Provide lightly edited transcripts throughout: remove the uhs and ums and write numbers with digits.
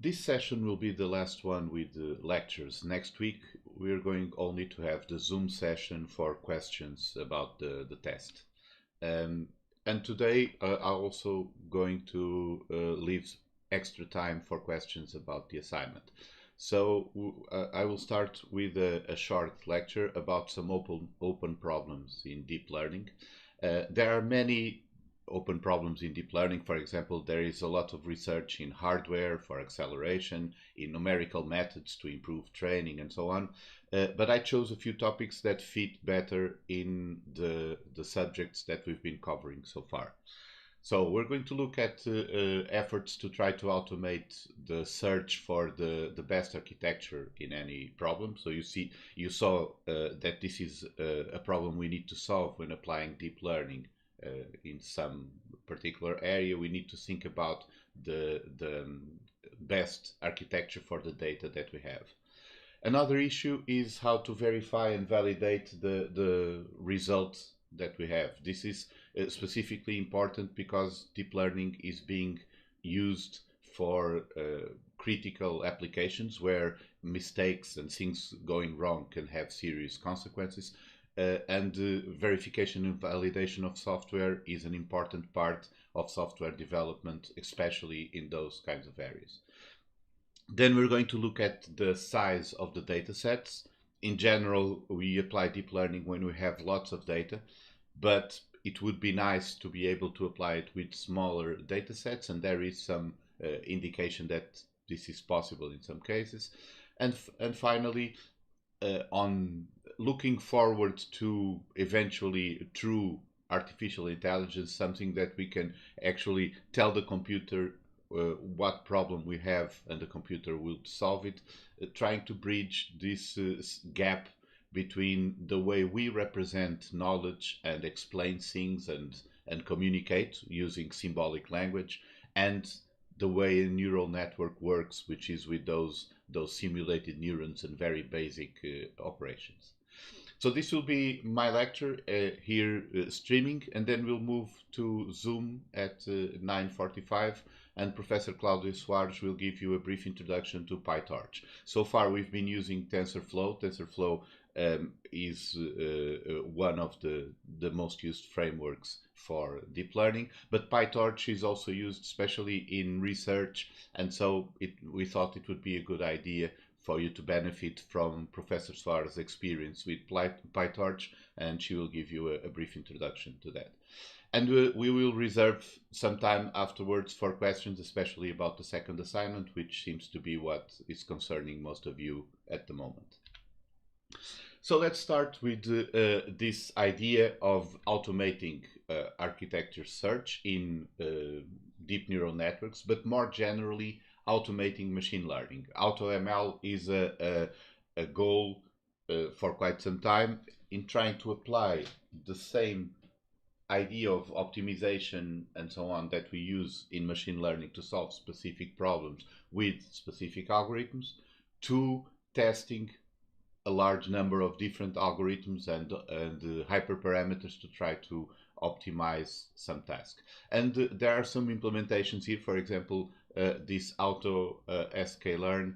This session will be the last one with the lectures. Next week, we're going only to have the Zoom session for questions about the test. Um, and today, I'm also going to leave extra time for questions about the assignment. So I will start with a short lecture about some open problems in deep learning. There are many open problems in deep learning. For example, there is a lot of research in hardware for acceleration, in numerical methods to improve training, and so on. But I chose a few topics that fit better in the subjects that we've been covering so far. So we're going to look at efforts to try to automate the search for the best architecture in any problem. So you saw that this is a problem we need to solve when applying deep learning in some particular area. We need to think about the best architecture for the data that we have. Another issue is how to verify and validate the results that we have. This is specifically important because deep learning is being used for critical applications where mistakes and things going wrong can have serious consequences. And verification and validation of software is an important part of software development, especially in those kinds of areas. Then we're going to look at the size of the data sets. In general, we apply deep learning when we have lots of data, but it would be nice to be able to apply it with smaller data sets, and there is some indication that this is possible in some cases. And finally, on looking forward to eventually true artificial intelligence, something that we can actually tell the computer what problem we have and the computer will solve it, trying to bridge this gap between the way we represent knowledge and explain things and communicate using symbolic language, and the way a neural network works, which is with those simulated neurons and very basic operations. So this will be my lecture here streaming, and then we'll move to Zoom at 9:45, and Professor Claudio Soares will give you a brief introduction to PyTorch. So far we've been using TensorFlow. TensorFlow is one of the most used frameworks for deep learning, but PyTorch is also used especially in research, and so we thought it would be a good idea for you to benefit from Professor Soares' experience with PyTorch, and she will give you a brief introduction to that. And we will reserve some time afterwards for questions, especially about the second assignment, which seems to be what is concerning most of you at the moment. So let's start with this idea of automating architecture search in deep neural networks, but more generally automating machine learning. AutoML is a goal for quite some time in trying to apply the same idea of optimization and so on that we use in machine learning to solve specific problems with specific algorithms to testing a large number of different algorithms and hyperparameters to try to optimize some task. And there are some implementations here. For example, this sklearn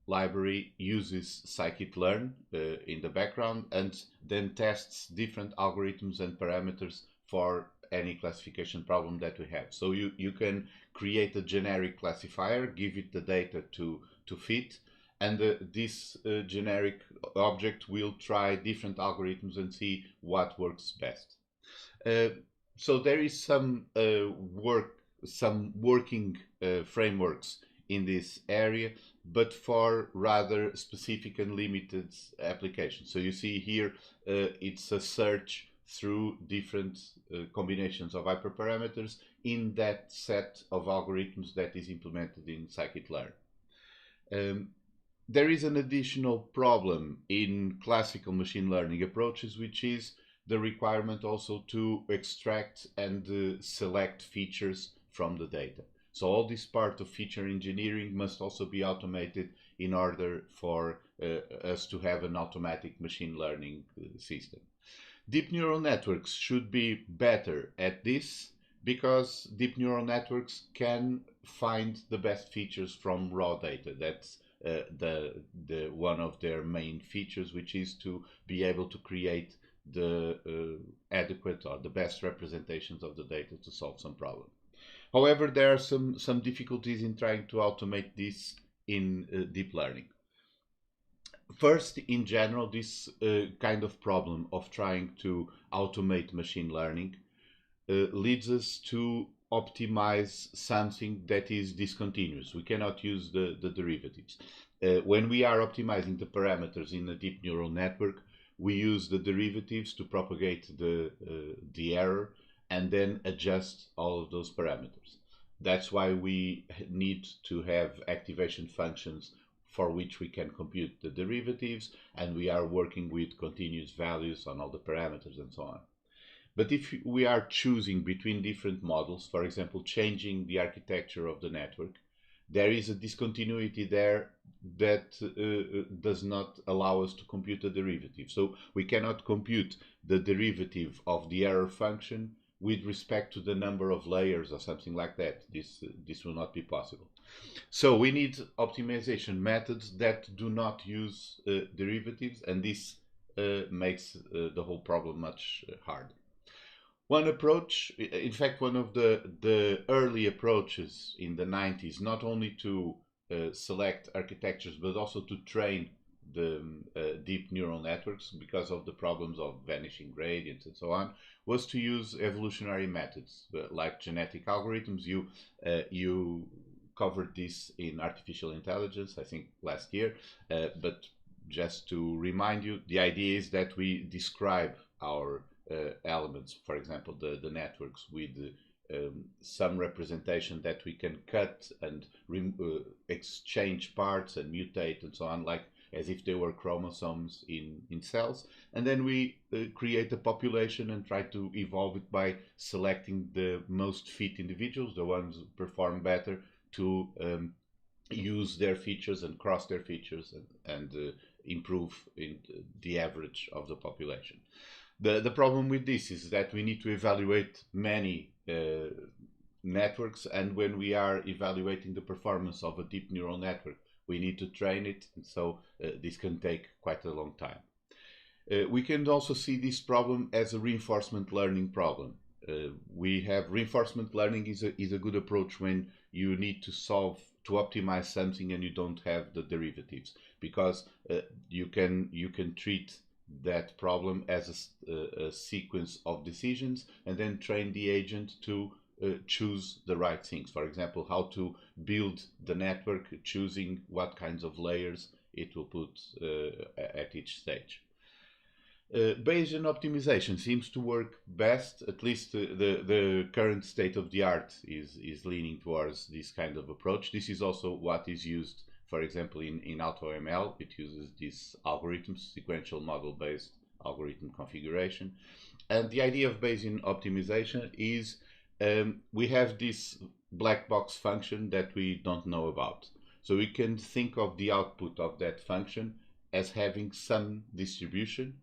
library uses scikit-learn in the background and then tests different algorithms and parameters for any classification problem that we have. So you can create a generic classifier, give it the data to fit, and this generic object will try different algorithms and see what works best. So there is some working frameworks in this area, but for rather specific and limited applications. So you see here, it's a search through different combinations of hyperparameters in that set of algorithms that is implemented in scikit-learn. There is an additional problem in classical machine learning approaches, which is the requirement also to extract and select features from the data. So all this part of feature engineering must also be automated in order for us to have an automatic machine learning system. Deep neural networks should be better at this because deep neural networks can find the best features from raw data. That's the one of their main features, which is to be able to create the adequate or the best representations of the data to solve some problem. However, there are some difficulties in trying to automate this in deep learning. First, in general, this kind of problem of trying to automate machine learning leads us to optimize something that is discontinuous. We cannot use the derivatives. When we are optimizing the parameters in a deep neural network, we use the derivatives to propagate the error and then adjust all of those parameters. That's why we need to have activation functions for which we can compute the derivatives, and we are working with continuous values on all the parameters and so on. But if we are choosing between different models, for example, changing the architecture of the network, there is a discontinuity there that does not allow us to compute the derivative. So we cannot compute the derivative of the error function with respect to the number of layers or something like that. This will not be possible. So we need optimization methods that do not use derivatives, and this makes the whole problem much harder. One approach, in fact, one of the early approaches in the 90s, not only to select architectures, but also to train the deep neural networks because of the problems of vanishing gradients and so on, was to use evolutionary methods like genetic algorithms. You covered this in artificial intelligence, I think, last year, but just to remind you, the idea is that we describe our elements, for example, the networks, with some representation that we can cut and exchange parts and mutate and so on, like as if they were chromosomes in cells. And then we create a population and try to evolve it by selecting the most fit individuals, the ones who perform better, to use their features and cross their features and improve in the average of the population. The problem with this is that we need to evaluate many networks, and when we are evaluating the performance of a deep neural network, we need to train it, and so this can take quite a long time. We can also see this problem as a reinforcement learning problem. We have reinforcement learning is a good approach when you need to optimize something and you don't have the derivatives, because you can treat that problem as a sequence of decisions and then train the agent to choose the right things. For example, how to build the network, choosing what kinds of layers it will put at each stage. Bayesian optimization seems to work best, at least the current state of the art is leaning towards this kind of approach. This is also what is used, for example, in AutoML. It uses this algorithm, sequential model-based algorithm configuration. And the idea of Bayesian optimization is we have this black box function that we don't know about. So we can think of the output of that function as having some distribution.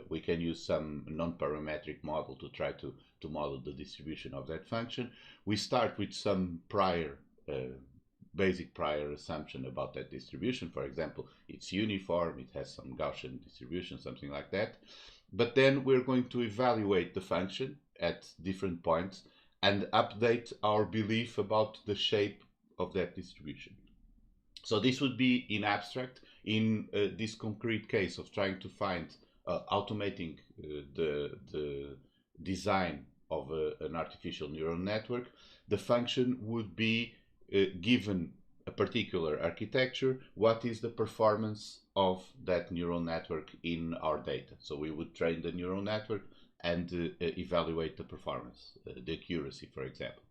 We can use some non-parametric model to try to model the distribution of that function. We start with some basic prior assumption about that distribution. For example, it's uniform, it has some Gaussian distribution, something like that. But then we're going to evaluate the function at different points and update our belief about the shape of that distribution. So this would be in abstract. In this concrete case of trying to find automating the design of an artificial neural network, the function would be given a particular architecture, what is the performance of that neural network in our data. So we would train the neural network and evaluate the performance, the accuracy, for example.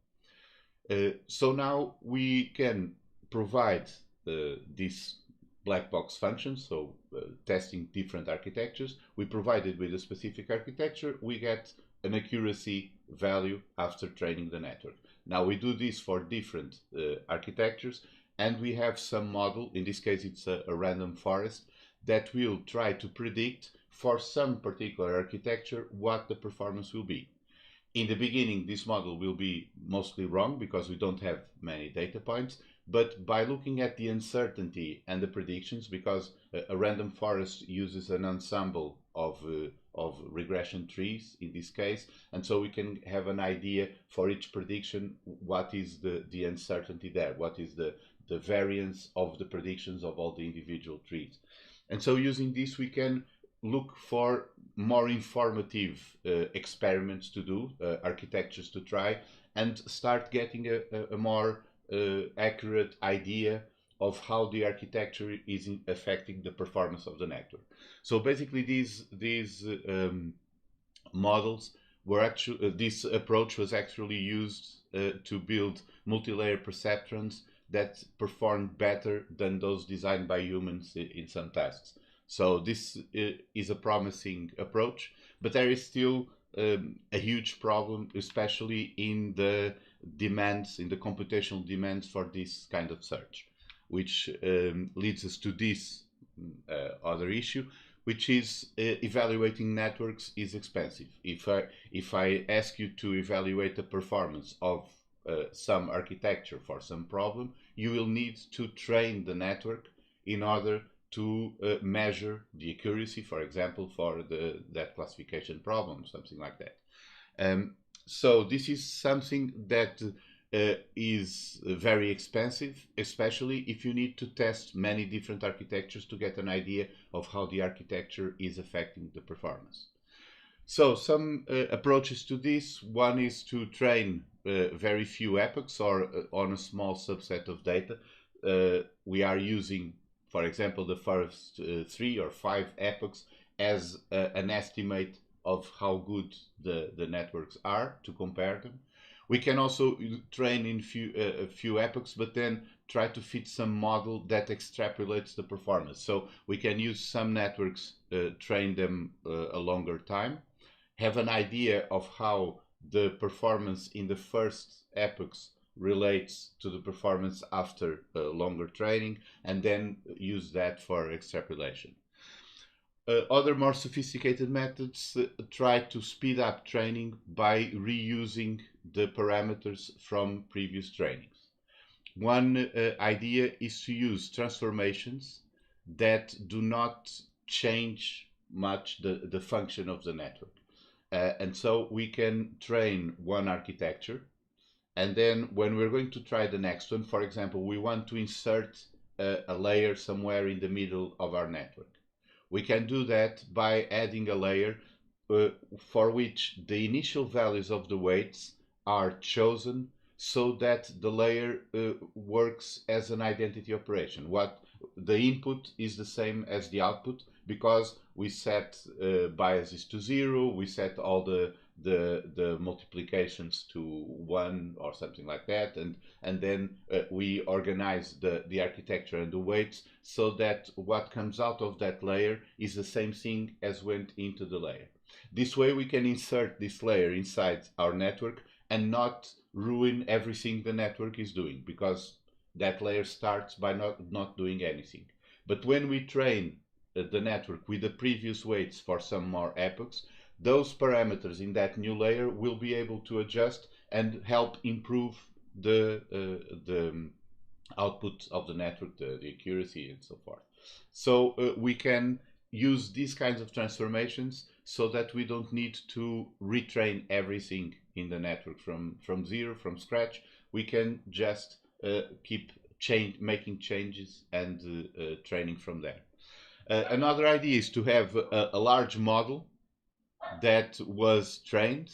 So now we can provide this black box function, so testing different architectures. We provide it with a specific architecture, we get an accuracy value after training the network. Now we do this for different architectures, and we have some model, in this case it's a random forest, that will try to predict for some particular architecture what the performance will be. In the beginning, this model will be mostly wrong because we don't have many data points. But by looking at the uncertainty and the predictions, because a random forest uses an ensemble of regression trees in this case, and so we can have an idea for each prediction what is the uncertainty there, what is the variance of the predictions of all the individual trees. And so using this, we can look for more informative experiments to do, architectures to try, and start getting a more accurate idea of how the architecture is affecting the performance of the network. So basically, these models were actually this approach was actually used to build multi-layer perceptrons that perform better than those designed by humans in some tasks. So this is a promising approach, but there is still a huge problem, especially in the demands, in the computational demands for this kind of search, which leads us to this other issue, which is evaluating networks is expensive. If I ask you to evaluate the performance of some architecture for some problem, you will need to train the network in order to measure the accuracy, for example, for that classification problem, something like that. So this is something that is very expensive, especially if you need to test many different architectures to get an idea of how the architecture is affecting the performance. So some approaches to this. One is to train very few epochs or on a small subset of data. We are using, for example, the first 3 or 5 epochs as an estimate of how good the networks are to compare them. We can also train in a few epochs, but then try to fit some model that extrapolates the performance. So we can use some networks, train them a longer time, have an idea of how the performance in the first epochs relates to the performance after longer training, and then use that for extrapolation. Other more sophisticated methods try to speed up training by reusing the parameters from previous trainings. One idea is to use transformations that do not change much the function of the network. And so we can train one architecture, and then when we're going to try the next one, for example, we want to insert a layer somewhere in the middle of our network. We can do that by adding a layer for which the initial values of the weights are chosen so that the layer works as an identity operation. What the input is the same as the output because we set biases to 0, we set all the multiplications to 1 or something like that, and then we organize the architecture and the weights so that what comes out of that layer is the same thing as went into the layer. This way we can insert this layer inside our network and not ruin everything the network is doing, because that layer starts by not doing anything. But when we train the network with the previous weights for some more epochs, those parameters in that new layer will be able to adjust and help improve the output of the network, the accuracy and so forth. So we can use these kinds of transformations so that we don't need to retrain everything in the network from zero, from scratch. We can just keep making changes and training from there. Another idea is to have a large model that was trained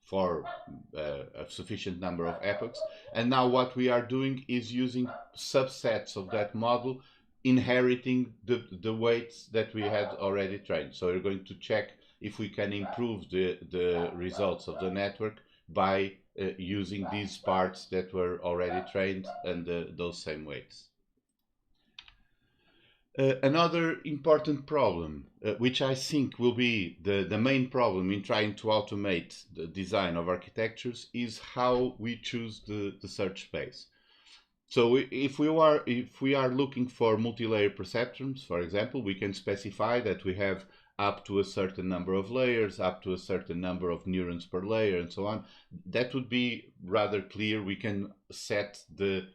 for a sufficient number of epochs, and now what we are doing is using subsets of that model, inheriting the weights that we had already trained. So we're going to check if we can improve the results of the network by using these parts that were already trained and those same weights. Another important problem, which I think will be the main problem in trying to automate the design of architectures, is how we choose the search space. So if we are looking for multi-layer perceptrons, for example, we can specify that we have up to a certain number of layers, up to a certain number of neurons per layer, and so on. That would be rather clear. We can set the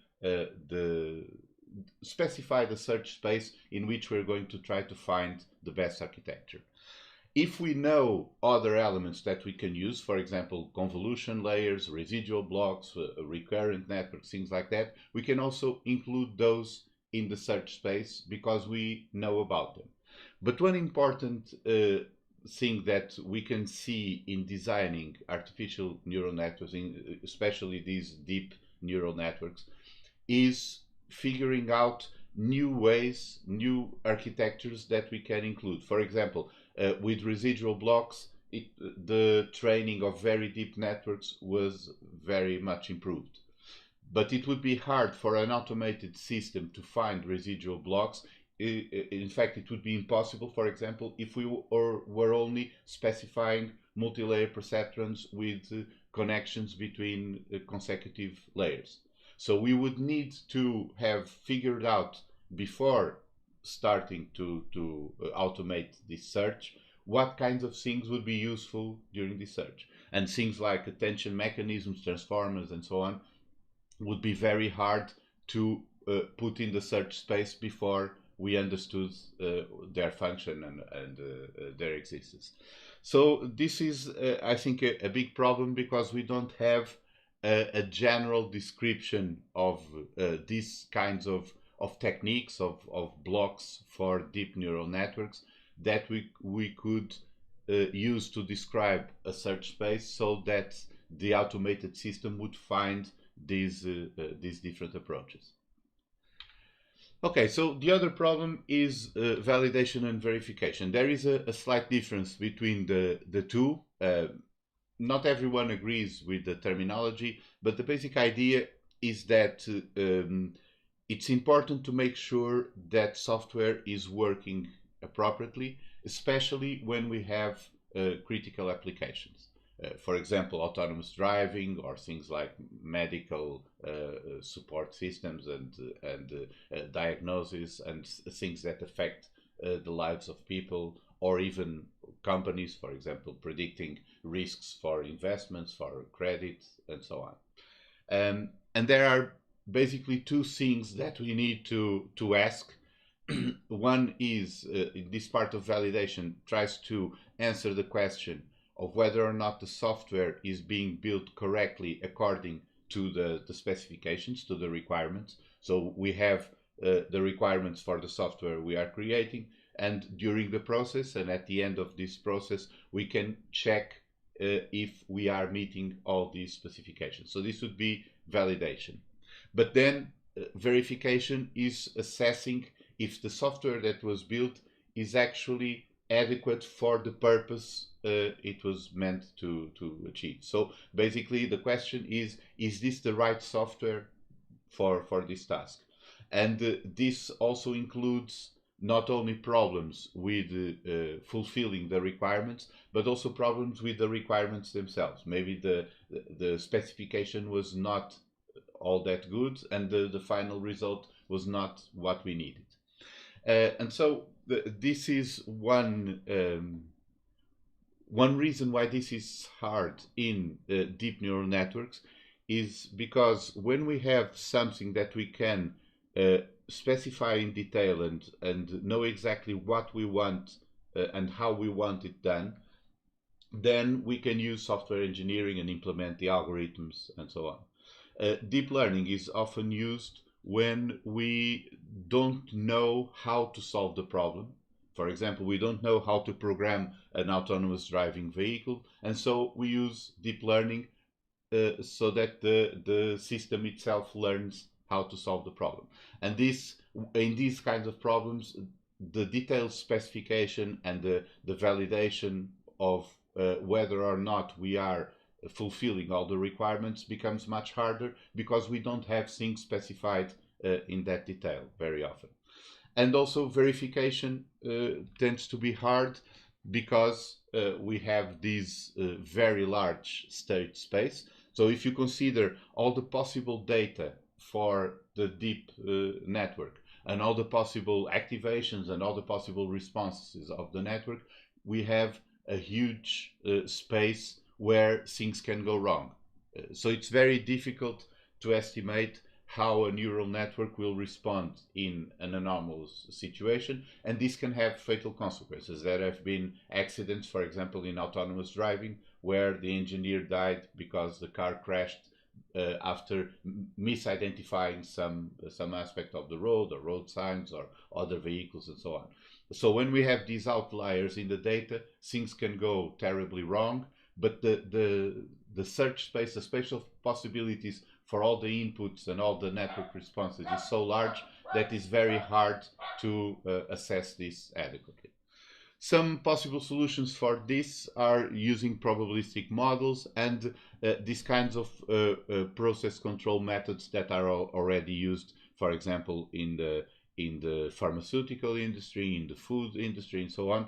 specify the search space in which we're going to try to find the best architecture. If we know other elements that we can use, for example, convolution layers, residual blocks, recurrent networks, things like that, we can also include those in the search space because we know about them. But one important thing that we can see in designing artificial neural networks, especially these deep neural networks, is figuring out new ways, new architectures that we can include. For example, with residual blocks, the training of very deep networks was very much improved. But it would be hard for an automated system to find residual blocks. In fact, it would be impossible, for example, if we were only specifying multi-layer perceptrons with connections between consecutive layers. So we would need to have figured out before starting to automate this search what kinds of things would be useful during this search. And things like attention mechanisms, transformers, and so on would be very hard to put in the search space before we understood their function and their existence. So this is, I think, a big problem because we don't have a general description of these kinds of techniques, of blocks for deep neural networks that we could use to describe a search space so that the automated system would find these different approaches. Okay, so the other problem is validation and verification. There is a slight difference between the two. Not everyone agrees with the terminology, but the basic idea is that it's important to make sure that software is working appropriately, especially when we have critical applications. For example, autonomous driving or things like medical support systems and diagnosis and things that affect the lives of people, or even companies, for example, predicting risks for investments, for credit, and so on. And there are basically two things that we need to ask. One is this part of validation tries to answer the question of whether or not the software is being built correctly according to the specifications, to the requirements. So we have the requirements for the software we are creating, and during the process and at the end of this process, we can check if we are meeting all these specifications. So this would be validation. But then verification is assessing if the software that was built is actually adequate for the purpose it was meant to achieve. So basically the question is this the right software for this task? And this also includes not only problems with fulfilling the requirements, but also problems with the requirements themselves. Maybe the specification was not all that good and the final result was not what we needed. And so this is one reason why this is hard in deep neural networks is because when we have something that we can specify in detail and know exactly what we want and how we want it done, then we can use software engineering and implement the algorithms and so on. Deep learning is often used when we don't know how to solve the problem. For example, we don't know how to program an autonomous driving vehicle, and so we use deep learning so that the system itself learns how to solve the problem. And in these kinds of problems, the detailed specification and the validation of whether or not we are fulfilling all the requirements becomes much harder because we don't have things specified in that detail very often. And also verification tends to be hard because we have this very large state space. So if you consider all the possible data for the deep network and all the possible activations and all the possible responses of the network, we have a huge space where things can go wrong. So it's very difficult to estimate how a neural network will respond in an anomalous situation, and this can have fatal consequences. There have been accidents, for example, in autonomous driving, where the engineer died because the car crashed after misidentifying some aspect of the road or road signs or other vehicles and so on. So when we have these outliers in the data, things can go terribly wrong, but the search space, the spatial possibilities for all the inputs and all the network responses is so large that it's very hard to assess this adequately. Some possible solutions for this are using probabilistic models and these kinds of process control methods that are already used, for example, in the pharmaceutical industry, in the food industry, and so on,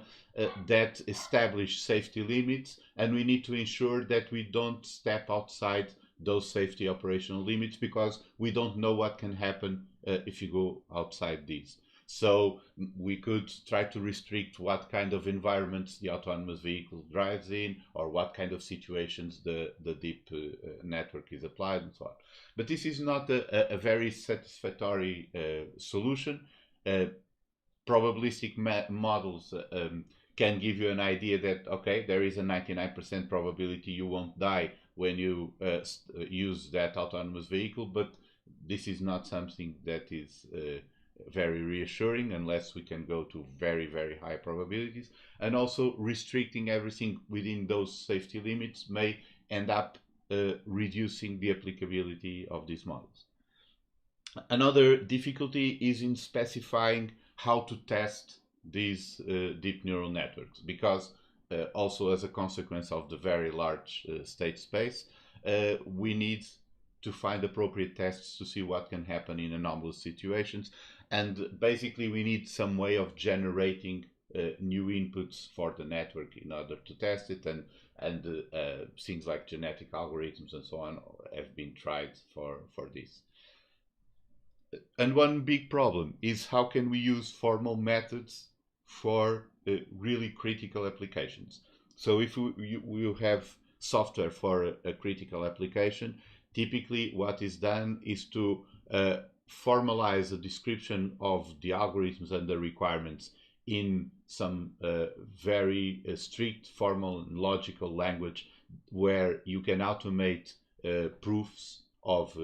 that establish safety limits, and we need to ensure that we don't step outside those safety operational limits, because we don't know what can happen if you go outside these. So we could try to restrict what kind of environments the autonomous vehicle drives in, or what kind of situations the deep network is applied, and so on. But this is not a very satisfactory solution. Probabilistic models can give you an idea that, okay, there is a 99% probability you won't die when you use that autonomous vehicle, but this is not something that is very reassuring unless we can go to very, very high probabilities. And also restricting everything within those safety limits may end up reducing the applicability of these models. Another difficulty is in specifying how to test these deep neural networks, because also as a consequence of the very large state space, we need to find appropriate tests to see what can happen in anomalous situations. And basically we need some way of generating new inputs for the network in order to test it, and things like genetic algorithms and so on have been tried for this. And one big problem is how can we use formal methods for really critical applications. So if we have software for a critical application, typically what is done is to formalize a description of the algorithms and the requirements in some very strict formal and logical language, where you can automate proofs of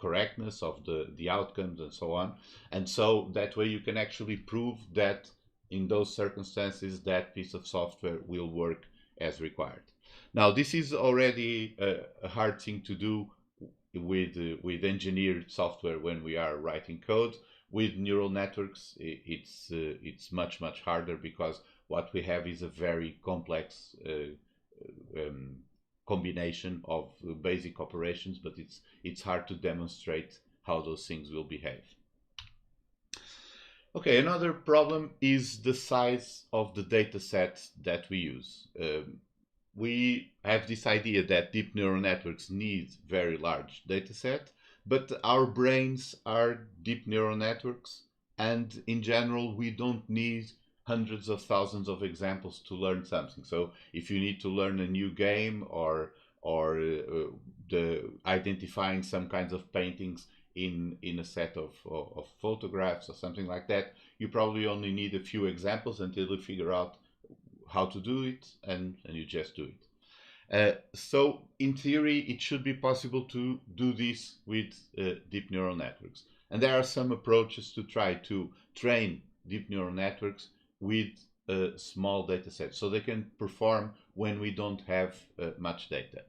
correctness of the outcomes and so on. And so that way you can actually prove that in those circumstances that piece of software will work as required. Now this is already a hard thing to do with engineered software when we are writing code. With neural networks it's much harder, because what we have is a very complex combination of basic operations, but it's hard to demonstrate how those things will behave. Okay, another problem is the size of the data set that we use. We have this idea that deep neural networks need very large data set, but our brains are deep neural networks, and in general we don't need hundreds of thousands of examples to learn something. So if you need to learn a new game, or identifying some kinds of paintings in a set of photographs or something like that, you probably only need a few examples until you figure out how to do it, and you just do it. So in theory it should be possible to do this with deep neural networks, and there are some approaches to try to train deep neural networks with small data sets, so they can perform when we don't have much data.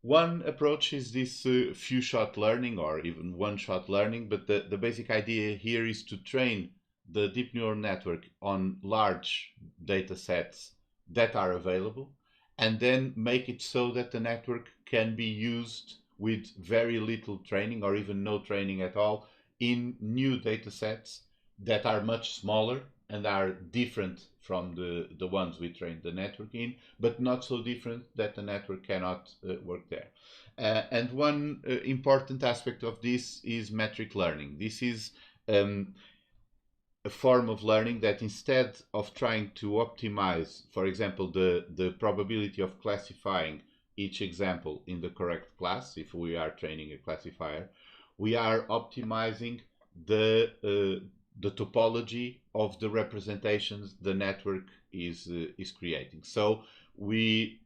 One approach is this few-shot learning, or even one-shot learning, but the basic idea here is to train the deep neural network on large data sets that are available, and then make it so that the network can be used with very little training or even no training at all in new data sets that are much smaller and are different from the ones we trained the network in, but not so different that the network cannot work there. And one important aspect of this is metric learning. This is a form of learning that instead of trying to optimize, for example, the probability of classifying each example in the correct class, if we are training a classifier, we are optimizing the topology of the representations the network is creating. So we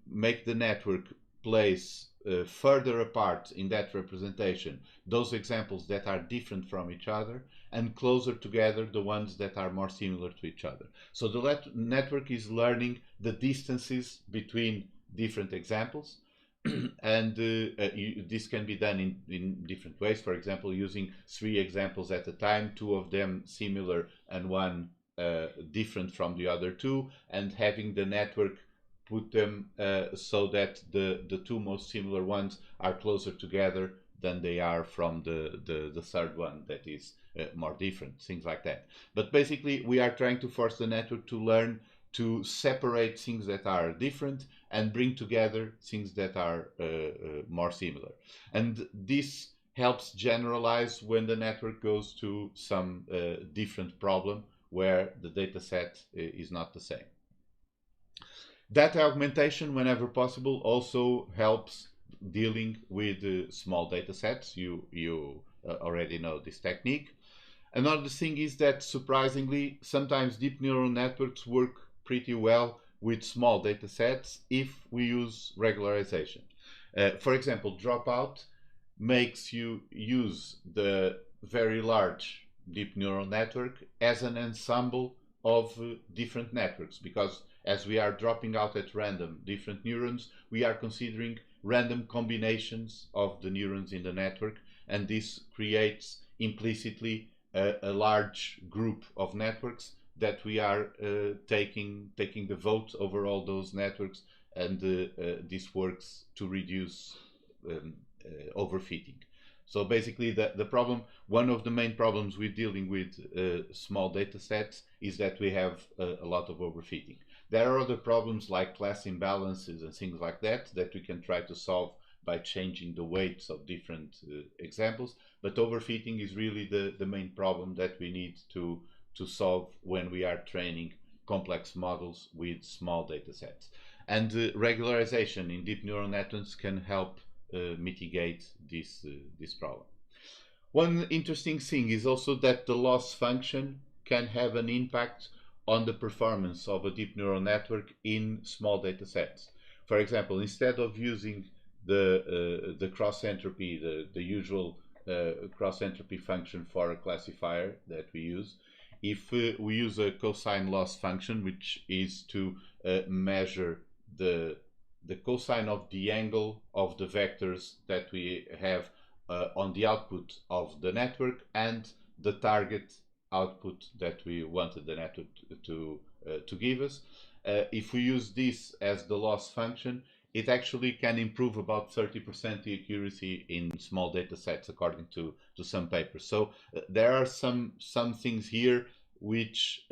make the network place further apart in that representation those examples that are different from each other, and closer together the ones that are more similar to each other. So the network is learning the distances between different examples. And this can be done in different ways. For example, using 3 examples at a time, 2 of them similar and 1 different from the other 2, and having the network put them so that the 2 most similar ones are closer together than they are from the third one that is more different, things like that. But basically, we are trying to force the network to learn to separate things that are different and bring together things that are more similar. And this helps generalize when the network goes to some different problem where the data set is not the same. Data augmentation, whenever possible, also helps dealing with small data sets. You already know this technique. Another thing is that, surprisingly, sometimes deep neural networks work pretty well with small data sets if we use regularization. For example, dropout makes you use the very large deep neural network as an ensemble of different networks, because as we are dropping out at random different neurons, we are considering random combinations of the neurons in the network, and this creates implicitly a large group of networks that we are taking the vote over all those networks, and this works to reduce overfitting. So basically, the problem, one of the main problems with dealing with small data sets is that we have a lot of overfitting. There are other problems like class imbalances and things like that that we can try to solve by changing the weights of different examples, but overfitting is really the main problem that we need to solve when we are training complex models with small data sets. And regularization in deep neural networks can help mitigate this problem. One interesting thing is also that the loss function can have an impact on the performance of a deep neural network in small data sets. For example, instead of using the cross entropy, the usual cross entropy function for a classifier that we use, if we use a cosine loss function, which is to measure the cosine of the angle of the vectors that we have on the output of the network and the target output that we wanted the network to give us. If we use this as the loss function, it actually can improve about 30% the accuracy in small data sets, according to some papers. So there are some things here which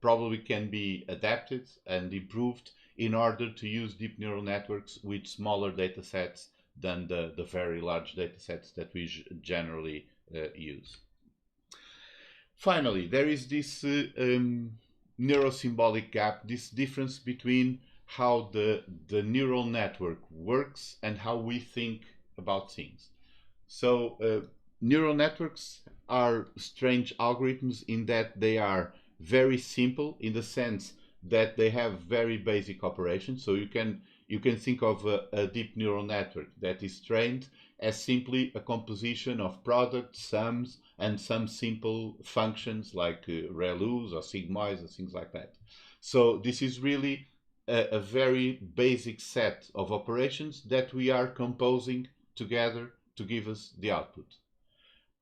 probably can be adapted and improved in order to use deep neural networks with smaller data sets than the very large data sets that we generally use. Finally, there is this neurosymbolic gap, this difference between how the neural network works and how we think about things. So neural networks are strange algorithms in that they are very simple, in the sense that they have very basic operations. So you can think of a deep neural network that is trained as simply a composition of product sums and some simple functions like ReLUs or sigmoids or things like that. So this is really a very basic set of operations that we are composing together to give us the output.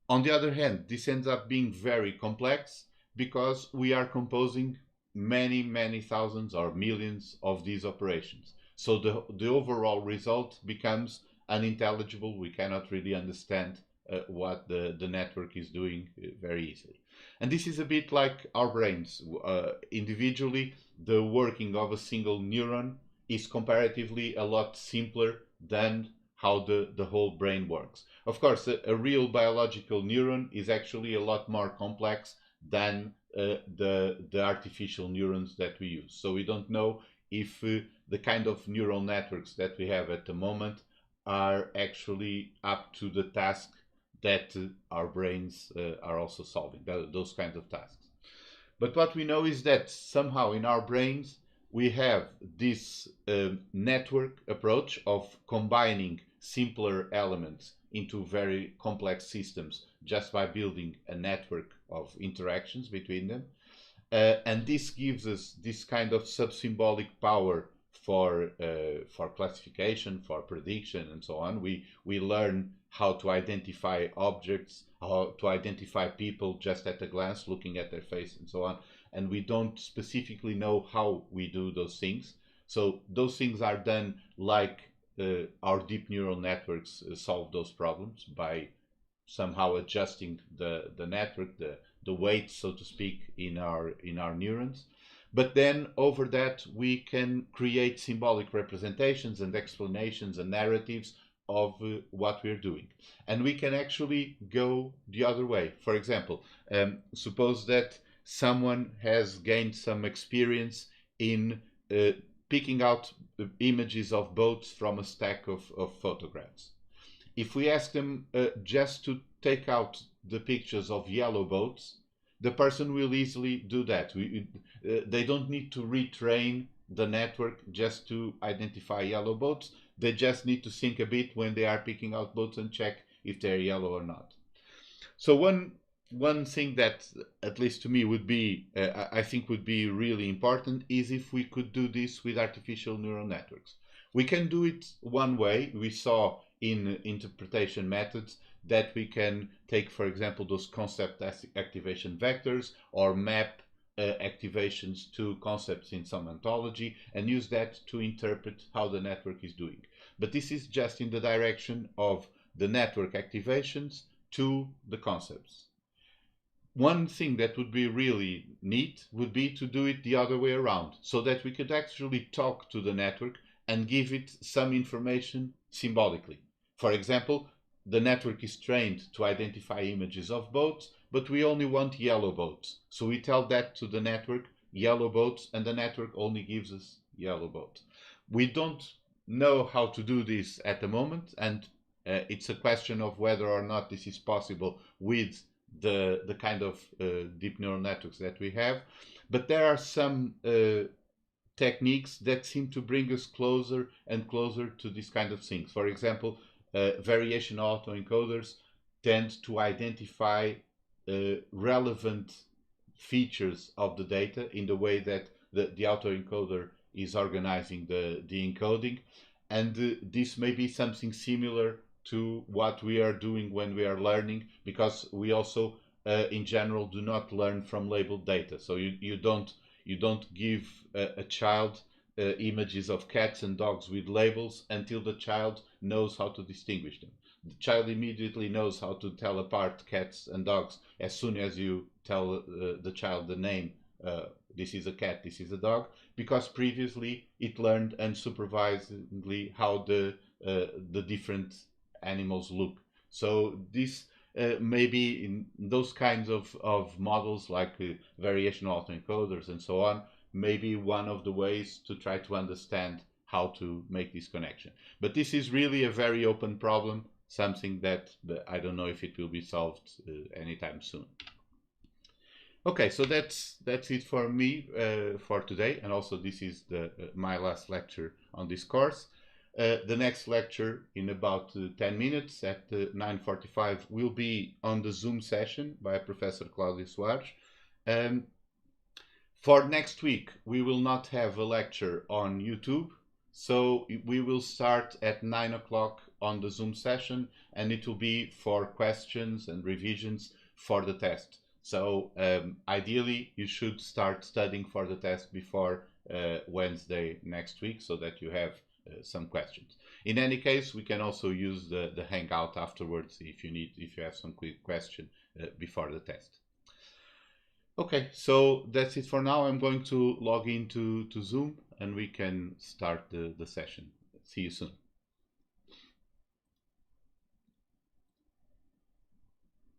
On the other hand, this ends up being very complex because we are composing many thousands or millions of these operations. So the overall result becomes unintelligible. We cannot really understand what the network is doing very easily. And this is a bit like our brains. Individually, the working of a single neuron is comparatively a lot simpler than how the whole brain works. Of course, a real biological neuron is actually a lot more complex than the artificial neurons that we use. So we don't know if the kind of neural networks that we have at the moment are actually up to the task that our brains are also solving, those kinds of tasks. But what we know is that somehow in our brains we have this network approach of combining simpler elements into very complex systems just by building a network of interactions between them. And this gives us this kind of sub-symbolic power for classification, for prediction, and so on. We learn how to identify objects, how to identify people just at a glance, looking at their face, and so on. And we don't specifically know how we do those things. So those things are done like our deep neural networks solve those problems by somehow adjusting the network, the weight, so to speak, in our neurons. But then over that we can create symbolic representations and explanations and narratives of what we're doing. And we can actually go the other way. For example, suppose that someone has gained some experience in picking out images of boats from a stack of photographs. If we ask them just to take out the pictures of yellow boats, the person will easily do that. They don't need to retrain the network just to identify yellow boats. They just need to think a bit when they are picking out boats and check if they're yellow or not. So one thing that, at least to me, would be I think would be really important is if we could do this with artificial neural networks. We can do it one way. We saw in interpretation methods that we can take, for example, those concept activation vectors or map activations to concepts in some ontology and use that to interpret how the network is doing. But this is just in the direction of the network activations to the concepts. One thing that would be really neat would be to do it the other way around, so that we could actually talk to the network and give it some information symbolically. For example, the network is trained to identify images of boats, but we only want yellow boats. So we tell that to the network, yellow boats, and the network only gives us yellow boats. We don't know how to do this at the moment, and it's a question of whether or not this is possible with the kind of deep neural networks that we have. But there are some techniques that seem to bring us closer and closer to these kind of things. For example, variational autoencoders tend to identify relevant features of the data in the way that the autoencoder is organizing the encoding. And this may be something similar to what we are doing when we are learning, because we also in general do not learn from labeled data. So you don't give a child images of cats and dogs with labels until the child knows how to distinguish them. The child immediately knows how to tell apart cats and dogs as soon as you tell the child the name. This is a cat, this is a dog, because previously it learned unsupervisedly how the different animals look. So this maybe in those kinds of models like variational autoencoders and so on, maybe one of the ways to try to understand how to make this connection. But this is really a very open problem, something that I don't know if it will be solved anytime soon. Okay, so that's it for me for today, and also this is my last lecture on this course. The next lecture in about 10 minutes at 9:45 will be on the Zoom session by Professor Claudio Soares. For next week, we will not have a lecture on YouTube, so we will start at 9 o'clock on the Zoom session, and it will be for questions and revisions for the test. So ideally, you should start studying for the test before Wednesday next week, so that you have some questions. In any case, we can also use the Hangout afterwards if you have some quick question before the test. Okay, so that's it for now. I'm going to log into Zoom and we can start the session. See you soon.